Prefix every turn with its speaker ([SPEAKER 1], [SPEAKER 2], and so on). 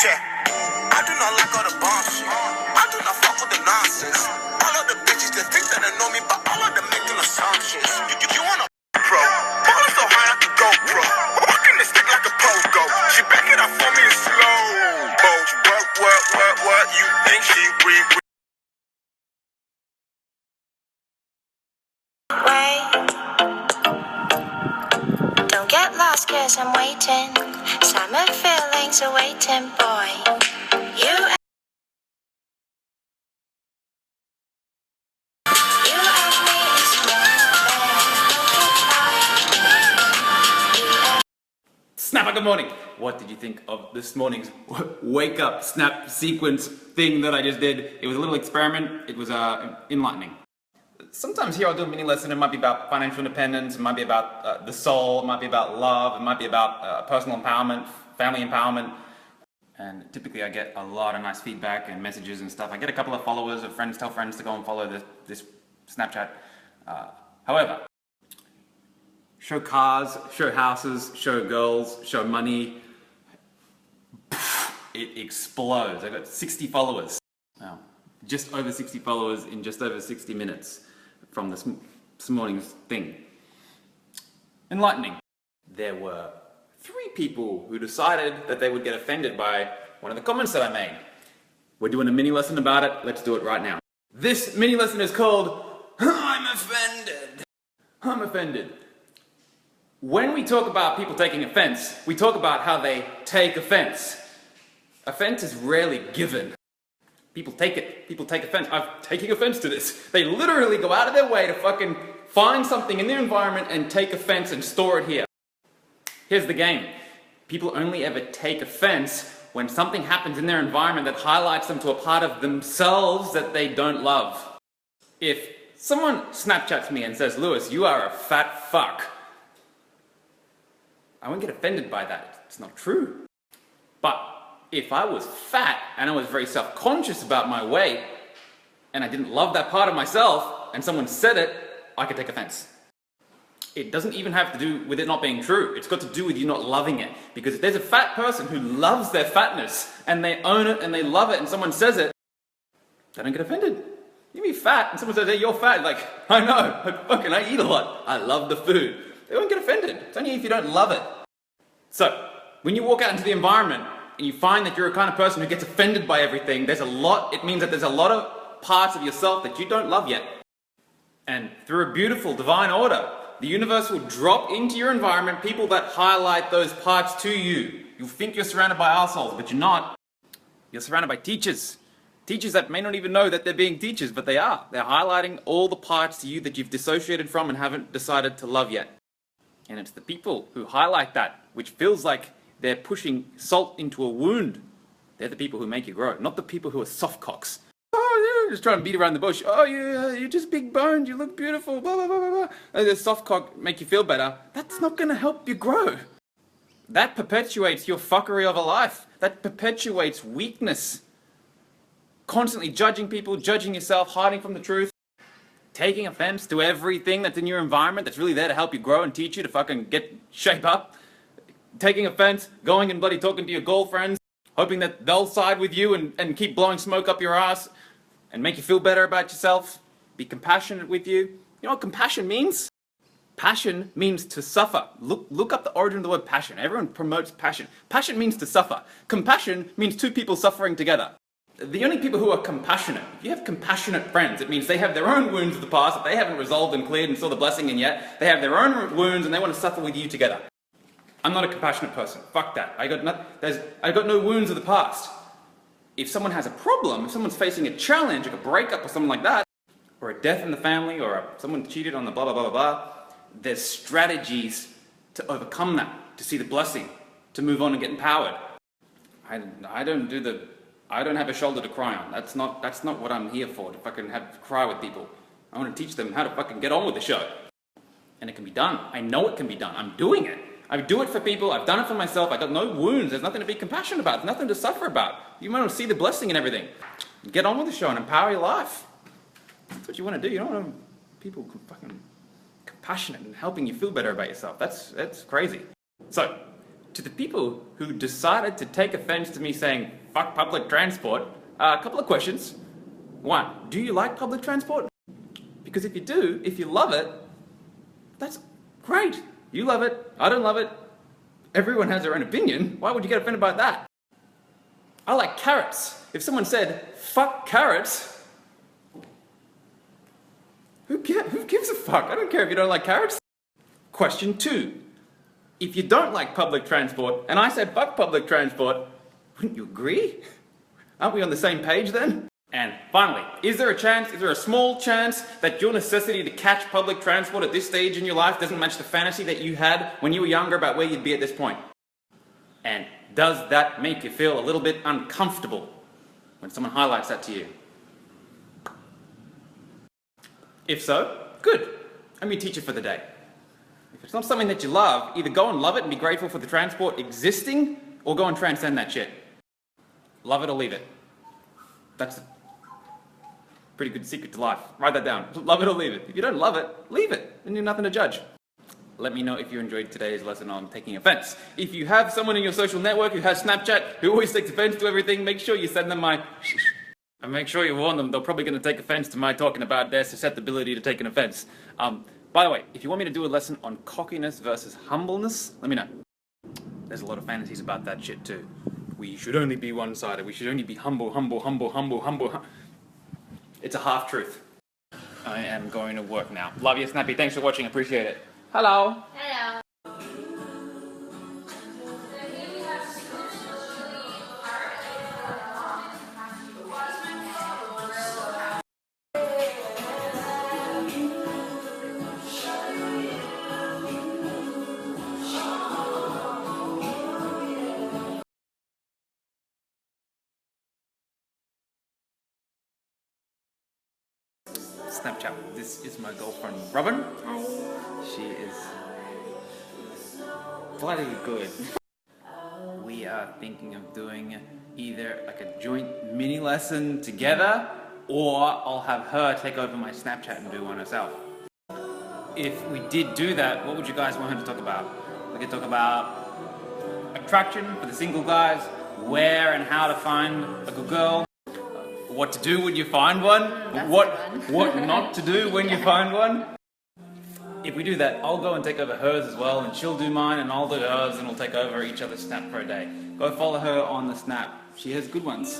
[SPEAKER 1] Check. I do not like all the bomb shit. I do not fuck with the nonsense. All of the bitches that think that they know me, but all of them making assumptions. You wanna pro? Ballin' so high I can go pro. Walking the stick like a pogo. She back it up for me in slow. What? You think she read?
[SPEAKER 2] Wait, don't get lost cause I'm waiting. Summer feelings are waiting, boy. You and me is
[SPEAKER 3] Snapper, good morning! What did you think of this morning's wake up snap sequence thing that I just did? It was a little experiment. It was enlightening. Sometimes here I'll do a mini lesson. It might be about financial independence, it might be about the soul, it might be about love, it might be about personal empowerment, family empowerment. And typically I get a lot of nice feedback and messages and stuff. I get a couple of followers of friends, tell friends to go and follow this Snapchat. However, show cars, show houses, show girls, show money. It explodes. I got 60 followers. Wow. Just over 60 followers in just over 60 minutes from this morning's thing. Enlightening. There were 3 people who decided that they would get offended by one of the comments that I made. We're doing a mini lesson about it. Let's do it right now. This mini lesson is called I'm offended. I'm offended. When we talk about people taking offense, we talk about how they take offense. Offense is rarely given. People take it. People take offense. I'm taking offense to this. They literally go out of their way to fucking find something in their environment and take offense and store it here. Here's the game. People only ever take offense when something happens in their environment that highlights them to a part of themselves that they don't love. If someone Snapchats me and says, "Lewis, you are a fat fuck," I won't get offended by that. It's not true. But if I was fat and I was very self-conscious about my weight and I didn't love that part of myself and someone said it, I could take offense. It doesn't even have to do with it not being true. It's got to do with you not loving it. Because if there's a fat person who loves their fatness and they own it and they love it and someone says it, they don't get offended. You be fat and someone says, "Hey, you're fat." Like, I know, I eat a lot. I love the food. They won't get offended. It's only if you don't love it. So, when you walk out into the environment and you find that you're a kind of person who gets offended by everything, it means that there's a lot of parts of yourself that you don't love yet. And through a beautiful divine order, the universe will drop into your environment people that highlight those parts to you. You'll think you're surrounded by assholes, but you're not. You're surrounded by teachers. Teachers that may not even know that they're being teachers, but they are. They're highlighting all the parts to you that you've dissociated from and haven't decided to love yet. And it's the people who highlight that, which feels like they're pushing salt into a wound. They're the people who make you grow, not the people who are soft cocks. "Oh, yeah," just trying to beat around the bush. "Oh, you're just big boned, you look beautiful, blah, blah, blah, blah, blah." And the soft cock make you feel better. That's not gonna help you grow. That perpetuates your fuckery of a life. That perpetuates weakness. Constantly judging people, judging yourself, hiding from the truth. Taking offense to everything that's in your environment that's really there to help you grow and teach you to fucking shape up. Taking offense, going and bloody talking to your girlfriends, hoping that they'll side with you and keep blowing smoke up your ass and make you feel better about yourself. Be compassionate with you. You know what compassion means? Passion means to suffer. Look up the origin of the word passion. Everyone promotes passion. Passion means to suffer. Compassion means 2 people suffering together. The only people who are compassionate, if you have compassionate friends, it means they have their own wounds of the past that they haven't resolved and cleared and saw the blessing in yet. They have their own wounds and they want to suffer with you together. I'm not a compassionate person. Fuck that. I got no wounds of the past. If someone has a problem, if someone's facing a challenge, like a breakup or something like that, or a death in the family, or someone cheated on the blah, blah, blah, blah, blah, there's strategies to overcome that, to see the blessing, to move on and get empowered. I don't have a shoulder to cry on. That's not what I'm here for, to fucking cry with people. I want to teach them how to fucking get on with the show. And it can be done. I know it can be done. I'm doing it. I do it for people. I've done it for myself. I got no wounds. There's nothing to be compassionate about. There's nothing to suffer about. You want to see the blessing and everything. Get on with the show and empower your life. That's what you want to do. You don't want people fucking compassionate and helping you feel better about yourself. That's crazy. So, to the people who decided to take offense to me saying, fuck public transport, a couple of questions. One, do you like public transport? Because if you do, if you love it, that's great. You love it, I don't love it. Everyone has their own opinion. Why would you get offended by that? I like carrots. If someone said, fuck carrots, who gives a fuck? I don't care if you don't like carrots. Question 2. If you don't like public transport, and I said fuck public transport, wouldn't you agree? Aren't we on the same page then? And finally, is there a small chance that your necessity to catch public transport at this stage in your life doesn't match the fantasy that you had when you were younger about where you'd be at this point? And does that make you feel a little bit uncomfortable when someone highlights that to you? If so, good. I'm your teacher for the day. If it's not something that you love, either go and love it and be grateful for the transport existing, or go and transcend that shit. Love it or leave it. That's a pretty good secret to life. Write that down. Love it or leave it. If you don't love it, leave it. And you're nothing to judge. Let me know if you enjoyed today's lesson on taking offense. If you have someone in your social network who has Snapchat, who always takes offense to everything, make sure you send them my... And make sure you warn them, they're probably going to take offense to my talking about their susceptibility to taking offense. By the way, if you want me to do a lesson on cockiness versus humbleness, let me know. There's a lot of fantasies about that shit too. We should only be one-sided. We should only be humble. It's a half-truth. I am going to work now. Love you, Snappy. Thanks for watching. Appreciate it. Hello.
[SPEAKER 2] Hello.
[SPEAKER 3] Snapchat. This is my girlfriend, Robin.
[SPEAKER 2] Hi.
[SPEAKER 3] She is bloody good. We are thinking of doing either like a joint mini lesson together, or I'll have her take over my Snapchat and do one herself. If we did do that, what would you guys want her to talk about? We could talk about attraction for the single guys, where and how to find a good girl, what to do when you find one, what not to do when you find one. If we do that, I'll go and take over hers as well, and she'll do mine, and I'll do hers, and we'll take over each other's Snap for a day. Go follow her on the Snap. She has good ones.